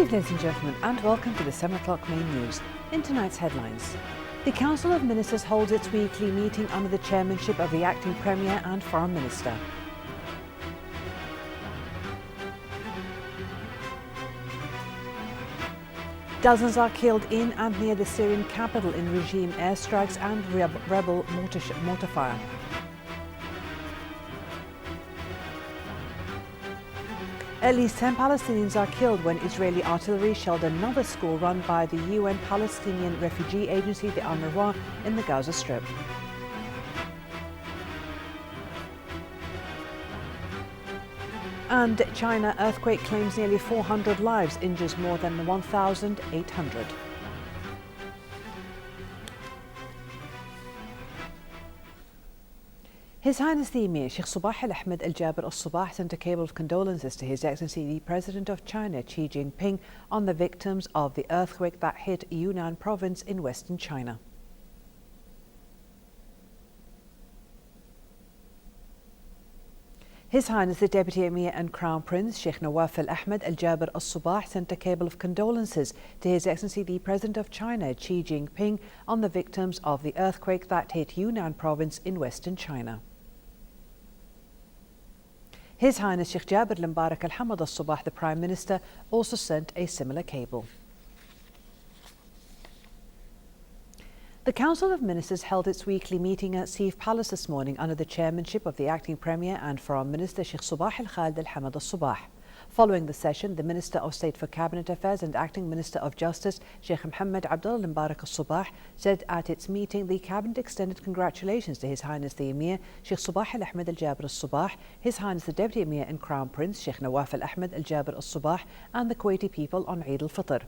evening, ladies and gentlemen, and welcome to the 7 o'clock main news. In tonight's headlines, the Council of Ministers holds its weekly meeting under the chairmanship of the Acting Premier and Foreign Minister. Dozens are killed in and near the Syrian capital in regime airstrikes and rebel mortar fire. At least 10 Palestinians are killed when Israeli artillery shelled another school run by the UN Palestinian Refugee Agency, the UNRWA, in the Gaza Strip. And China earthquake claims nearly 400 lives, injures more than 1,800. His Highness the Emir Sheikh Sabah Al Ahmed Al Jaber Al Sabah sent a cable of condolences to His Excellency the President of China Xi Jinping on the victims of the earthquake that hit Yunnan province in western China. His Highness the Deputy Emir and Crown Prince Sheikh Nawaf Al Ahmed Al Jaber Al Sabah sent a cable of condolences to His Excellency the President of China Xi Jinping on the victims of the earthquake that hit Yunnan province in western China. His Highness Sheikh Jaber Al Mbarak Al Hamad Al Sabah, the Prime Minister, also sent a similar cable. The Council of Ministers held its weekly meeting at Seif Palace this morning under the chairmanship of the Acting Premier and Foreign Minister Sheikh Sabah Al Khalid Al Hamad Al Sabah. Following the session, the Minister of State for Cabinet Affairs and Acting Minister of Justice Sheikh Mohammed Abdullah Al Mbarak Al Sabah said at its meeting the Cabinet extended congratulations to His Highness the Emir Sheikh Sabah Al Ahmed Al Jaber Al Sabah, His Highness the Deputy Emir and Crown Prince Sheikh Nawaf Al Ahmed Al Jaber Al Sabah and the Kuwaiti people on Eid Al Fitr.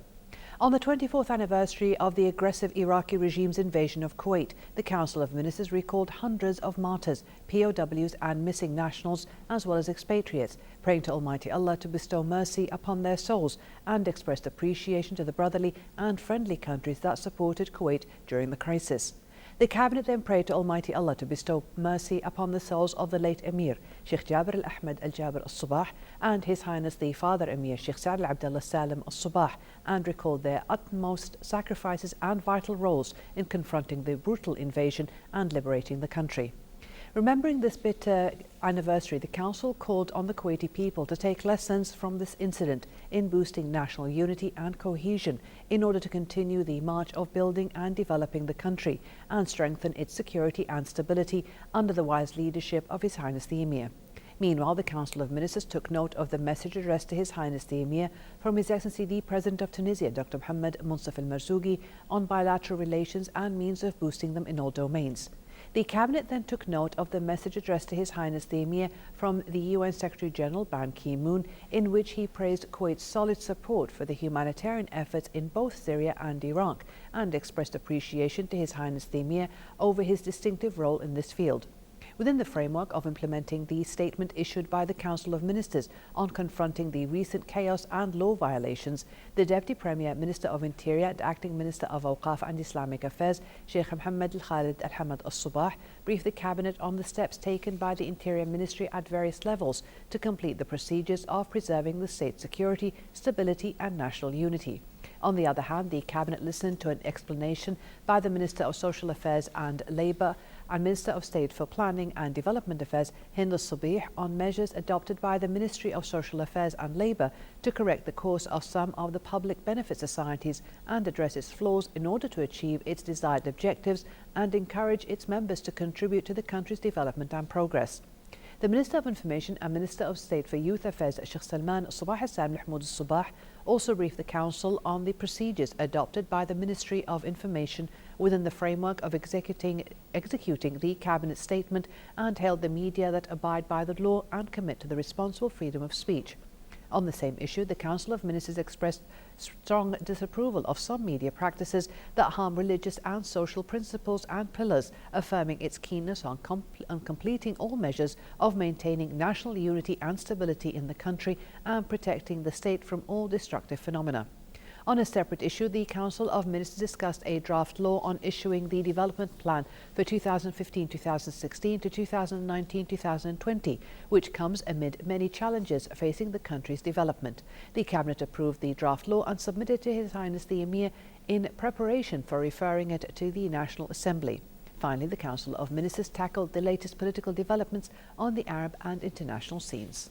On the 24th anniversary of the aggressive Iraqi regime's invasion of Kuwait, the Council of Ministers recalled hundreds of martyrs, POWs and missing nationals, as well as expatriates, praying to Almighty Allah to bestow mercy upon their souls, and expressed appreciation to the brotherly and friendly countries that supported Kuwait during the crisis. The Cabinet then prayed to Almighty Allah to bestow mercy upon the souls of the late Emir, Sheikh Jaber Al Ahmed Al Jaber Al Sabah, and His Highness the Father Emir, Sheikh Saad Al Abdullah Salim Al Sabah, and recalled their utmost sacrifices and vital roles in confronting the brutal invasion and liberating the country. Remembering this bitter anniversary, the Council called on the Kuwaiti people to take lessons from this incident in boosting national unity and cohesion in order to continue the march of building and developing the country and strengthen its security and stability under the wise leadership of His Highness the Emir. Meanwhile, the Council of Ministers took note of the message addressed to His Highness the Emir from His Excellency the President of Tunisia, Dr. Mohammed Munsaf Al Marzougi, on bilateral relations and means of boosting them in all domains. The Cabinet then took note of the message addressed to His Highness the Emir from the UN Secretary-General Ban Ki-moon, in which he praised Kuwait's solid support for the humanitarian efforts in both Syria and Iraq and expressed appreciation to His Highness the Emir over his distinctive role in this field. Within the framework of implementing the statement issued by the Council of Ministers on confronting the recent chaos and law violations, the Deputy Premier, Minister of Interior and Acting Minister of Awqaf and Islamic Affairs, Sheikh Mohammed Al Khalid Al Hamad Al Sabah, briefed the Cabinet on the steps taken by the Interior Ministry at various levels to complete the procedures of preserving the state's security, stability and national unity. On the other hand, the Cabinet listened to an explanation by the Minister of Social Affairs and Labour and Minister of State for Planning and Development Affairs, Hind Al Sabih, on measures adopted by the Ministry of Social Affairs and Labour to correct the course of some of the public benefit societies and address its flaws in order to achieve its desired objectives and encourage its members to contribute to the country's development and progress. The Minister of Information and Minister of State for Youth Affairs, Sheikh Salman Sabah Hassan Mahmoud Al Sabah, also briefed the Council on the procedures adopted by the Ministry of Information within the framework of executing the Cabinet statement and hailed the media that abide by the law and commit to the responsible freedom of speech. On the same issue, the Council of Ministers expressed strong disapproval of some media practices that harm religious and social principles and pillars, affirming its keenness on completing all measures of maintaining national unity and stability in the country and protecting the state from all destructive phenomena. On a separate issue, the Council of Ministers discussed a draft law on issuing the development plan for 2015-2016 to 2019-2020, which comes amid many challenges facing the country's development. The Cabinet approved the draft law and submitted to His Highness the Emir in preparation for referring it to the National Assembly. Finally, the Council of Ministers tackled the latest political developments on the Arab and international scenes.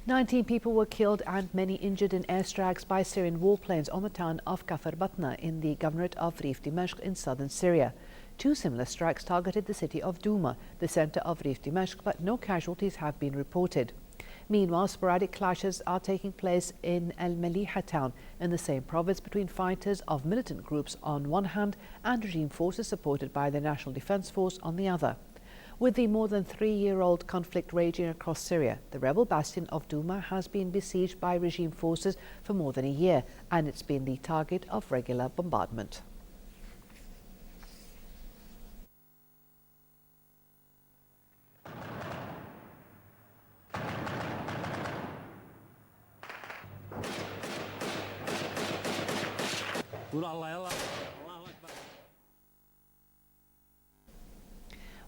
19 people were killed and many injured in airstrikes by Syrian warplanes on the town of Kafr Batna in the governorate of Rif Dimashq in southern Syria. Two similar strikes targeted the city of Douma, the center of Rif Dimashq, but no casualties have been reported. Meanwhile, sporadic clashes are taking place in Al Maliha town in the same province between fighters of militant groups on one hand and regime forces supported by the National Defense Force on the other. With the more than 3-year-old conflict raging across Syria, the rebel bastion of Douma has been besieged by regime forces for more than a year, and it's been the target of regular bombardment.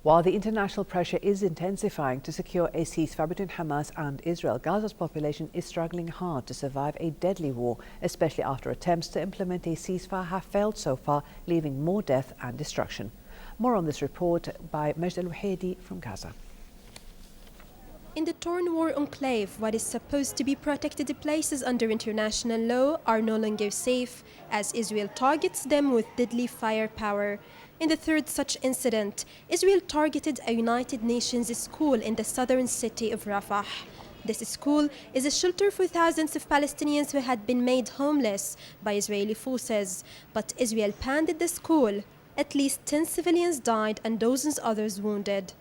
While the international pressure is intensifying to secure a ceasefire between Hamas and Israel, Gaza's population is struggling hard to survive a deadly war, especially after attempts to implement a ceasefire have failed so far, leaving more death and destruction. More on this report by Majd Al-Wahidi from Gaza. In the torn war enclave, what is supposed to be protected places under international law are no longer safe, as Israel targets them with deadly firepower. In the third such incident, Israel targeted a United Nations school in the southern city of Rafah. This school is a shelter for thousands of Palestinians who had been made homeless by Israeli forces. But Israel pounded the school. At least 10 civilians died and dozens others wounded.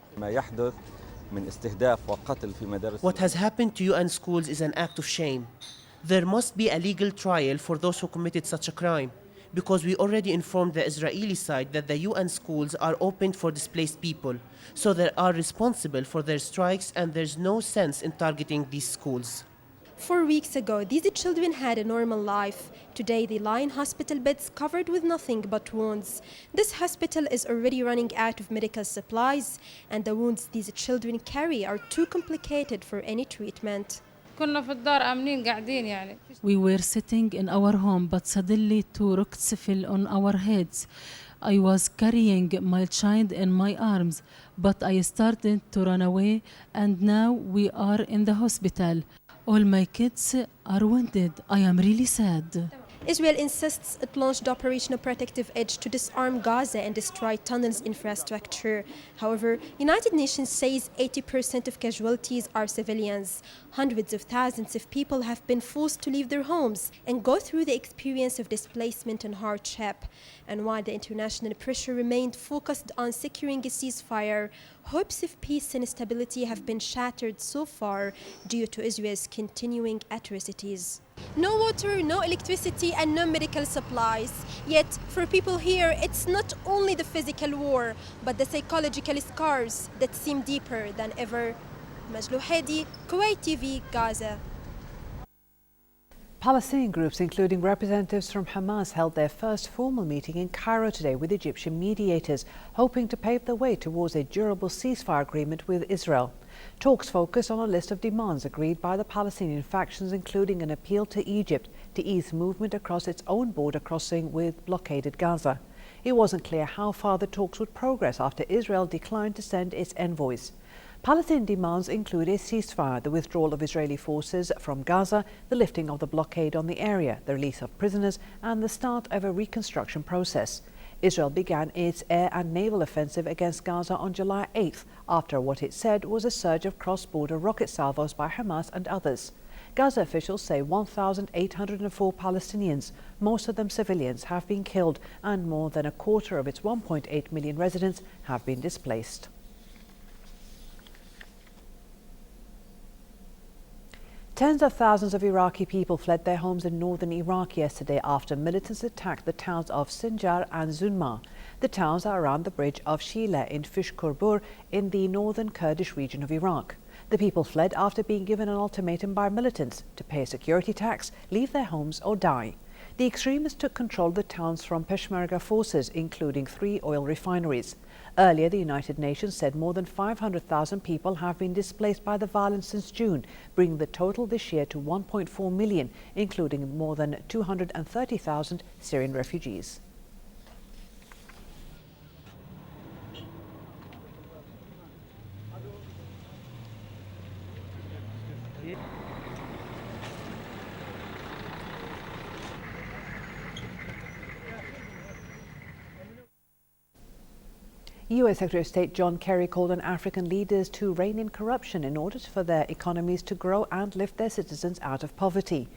What has happened to UN schools is an act of shame. There must be a legal trial for those who committed such a crime, because we already informed the Israeli side that the UN schools are opened for displaced people, so they are responsible for their strikes and there's no sense in targeting these schools. 4 weeks ago, these children had a normal life. Today, they lie in hospital beds covered with nothing but wounds. This hospital is already running out of medical supplies, and the wounds these children carry are too complicated for any treatment. We were sitting in our home, but suddenly 2 rockets fell on our heads. I was carrying my child in my arms, but I started to run away, and now we are in the hospital. All my kids are wounded. I am really sad. Israel insists it launched Operation Protective Edge to disarm Gaza and destroy tunnels infrastructure. However, United Nations says 80% of casualties are civilians. Hundreds of thousands of people have been forced to leave their homes and go through the experience of displacement and hardship. And while the international pressure remained focused on securing a ceasefire, hopes of peace and stability have been shattered so far due to Israel's continuing atrocities. No water, no electricity, and no medical supplies. Yet, for people here, it's not only the physical war, but the psychological scars that seem deeper than ever. Majd Al-Wahidi, Kuwait TV, Gaza. Palestinian groups, including representatives from Hamas, held their first formal meeting in Cairo today with Egyptian mediators, hoping to pave the way towards a durable ceasefire agreement with Israel. Talks focus on a list of demands agreed by the Palestinian factions, including an appeal to Egypt to ease movement across its own border crossing with blockaded Gaza. It wasn't clear how far the talks would progress after Israel declined to send its envoys. Palestinian demands include a ceasefire, the withdrawal of Israeli forces from Gaza, the lifting of the blockade on the area, the release of prisoners, and the start of a reconstruction process. Israel began its air and naval offensive against Gaza on July 8th after what it said was a surge of cross-border rocket salvos by Hamas and others. Gaza officials say 1,804 Palestinians, most of them civilians, have been killed and more than a quarter of its 1.8 million residents have been displaced. Tens of thousands of Iraqi people fled their homes in northern Iraq yesterday after militants attacked the towns of Sinjar and Zunma. The towns are around the bridge of Shila in Fishkurbur in the northern Kurdish region of Iraq. The people fled after being given an ultimatum by militants to pay a security tax, leave their homes or die. The extremists took control of the towns from Peshmerga forces, including 3 oil refineries. Earlier, the United Nations said more than 500,000 people have been displaced by the violence since June, bringing the total this year to 1.4 million, including more than 230,000 Syrian refugees. U.S. Secretary of State John Kerry called on African leaders to rein in corruption in order for their economies to grow and lift their citizens out of poverty.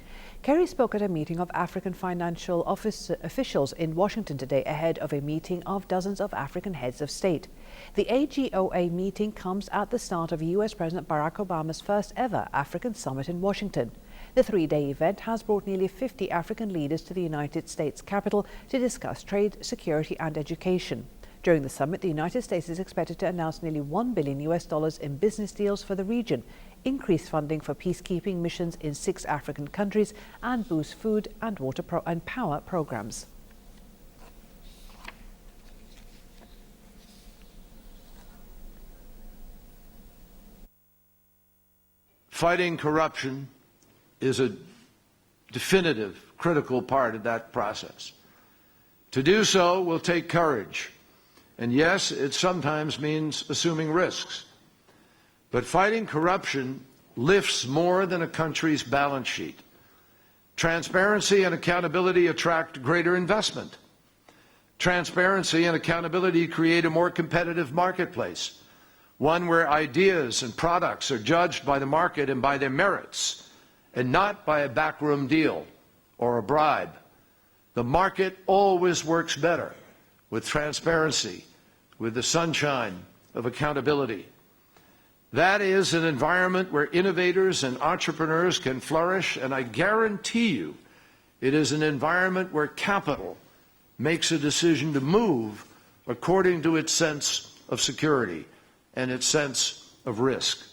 Kerry spoke at a meeting of African financial officials in Washington today ahead of a meeting of dozens of African heads of state. The AGOA meeting comes at the start of U.S. President Barack Obama's first ever African summit in Washington. The 3-day event has brought nearly 50 African leaders to the United States Capitol to discuss trade, security and education. During the summit, the United States is expected to announce nearly $1 billion in business deals for the region, increase funding for peacekeeping missions in 6 African countries, and boost food and water and power programs. Fighting corruption is a definitive, critical part of that process. To do so will take courage. And yes, it sometimes means assuming risks. But fighting corruption lifts more than a country's balance sheet. Transparency and accountability attract greater investment. Transparency and accountability create a more competitive marketplace, one where ideas and products are judged by the market and by their merits, and not by a backroom deal or a bribe. The market always works better with transparency, with the sunshine of accountability. That is an environment where innovators and entrepreneurs can flourish, and I guarantee you it is an environment where capital makes a decision to move according to its sense of security and its sense of risk.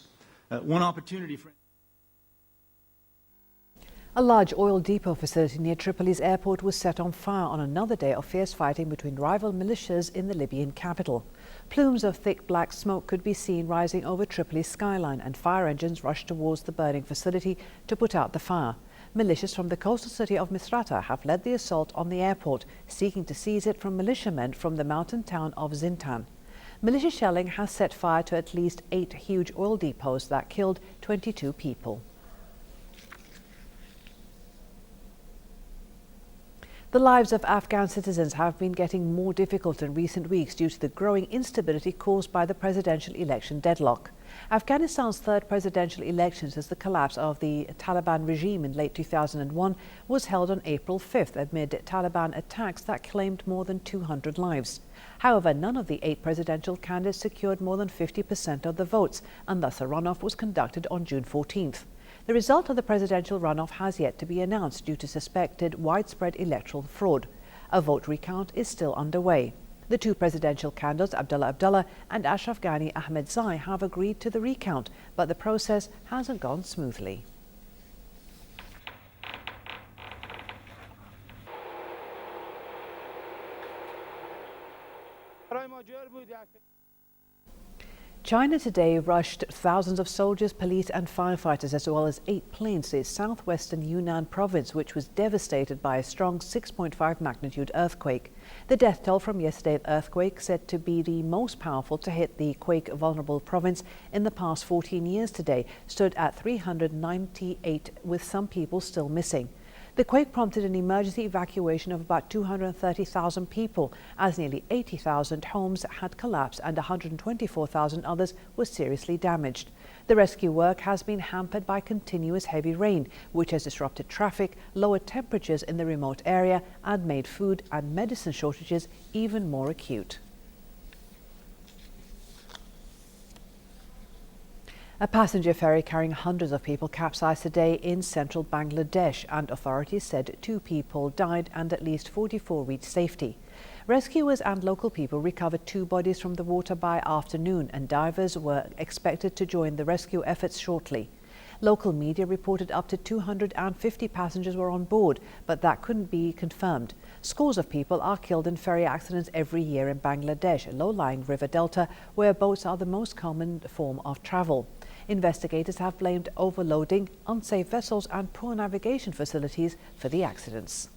One opportunity for A large oil depot facility near Tripoli's airport was set on fire on another day of fierce fighting between rival militias in the Libyan capital. Plumes of thick black smoke could be seen rising over Tripoli's skyline, and fire engines rushed towards the burning facility to put out the fire. Militias from the coastal city of Misrata have led the assault on the airport, seeking to seize it from militiamen from the mountain town of Zintan. Militia shelling has set fire to at least 8 huge oil depots that killed 22 people. The lives of Afghan citizens have been getting more difficult in recent weeks due to the growing instability caused by the presidential election deadlock. Afghanistan's 3rd presidential election since the collapse of the Taliban regime in late 2001 was held on April 5th amid Taliban attacks that claimed more than 200 lives. However, none of the 8 presidential candidates secured more than 50% of the votes, and thus a runoff was conducted on June 14th. The result of the presidential runoff has yet to be announced due to suspected widespread electoral fraud. A vote recount is still underway. The 2 presidential candidates, Abdullah and Ashraf Ghani Ahmedzai, have agreed to the recount, but the process hasn't gone smoothly. China today rushed thousands of soldiers, police and firefighters, as well as 8 planes to its southwestern Yunnan province, which was devastated by a strong 6.5 magnitude earthquake. The death toll from yesterday's earthquake, said to be the most powerful to hit the quake-vulnerable province in the past 14 years today, stood at 398, with some people still missing. The quake prompted an emergency evacuation of about 230,000 people, as nearly 80,000 homes had collapsed and 124,000 others were seriously damaged. The rescue work has been hampered by continuous heavy rain, which has disrupted traffic, lowered temperatures in the remote area, and made food and medicine shortages even more acute. A passenger ferry carrying hundreds of people capsized today in central Bangladesh, and authorities said 2 people died and at least 44 reached safety. Rescuers and local people recovered 2 bodies from the water by afternoon, and divers were expected to join the rescue efforts shortly. Local media reported up to 250 passengers were on board, but that couldn't be confirmed. Scores of people are killed in ferry accidents every year in Bangladesh, a low-lying river delta where boats are the most common form of travel. Investigators have blamed overloading, unsafe vessels and poor navigation facilities for the accidents.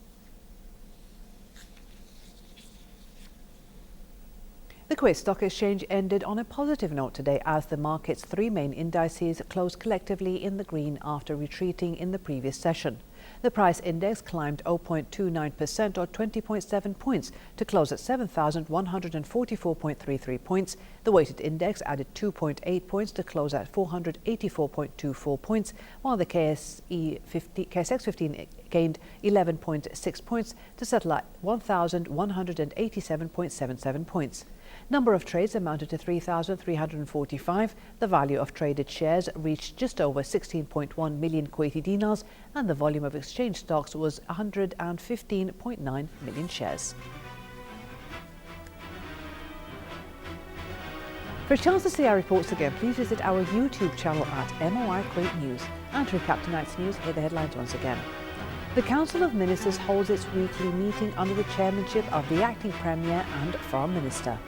The Kuwait Stock Exchange ended on a positive note today as the market's 3 main indices closed collectively in the green after retreating in the previous session. The price index climbed 0.29% or 20.7 points to close at 7,144.33 points. The weighted index added 2.8 points to close at 484.24 points, while the KSX 15 gained 11.6 points to settle at 1,187.77 points. Number of trades amounted to 3,345. The value of traded shares reached just over 16.1 million Kuwaiti dinars, and the volume of exchange stocks was 115.9 million shares. For a chance to see our reports again, please visit our YouTube channel at MOI Kuwait News. And to recap tonight's news, here are the headlines once again. The Council of Ministers holds its weekly meeting under the chairmanship of the Acting Premier and Foreign Minister.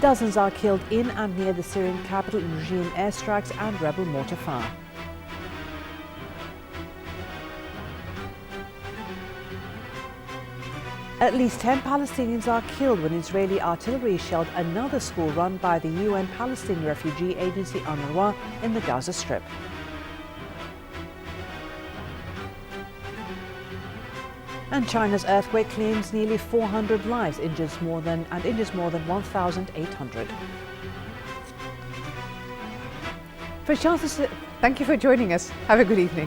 Dozens are killed in and near the Syrian capital in regime airstrikes and rebel mortar fire. At least 10 Palestinians are killed when Israeli artillery shelled another school run by the UN Palestinian Refugee Agency UNRWA in the Gaza Strip. And China's earthquake claims nearly 400 lives, injures more than 1,800. Thank you for joining us. Have a good evening.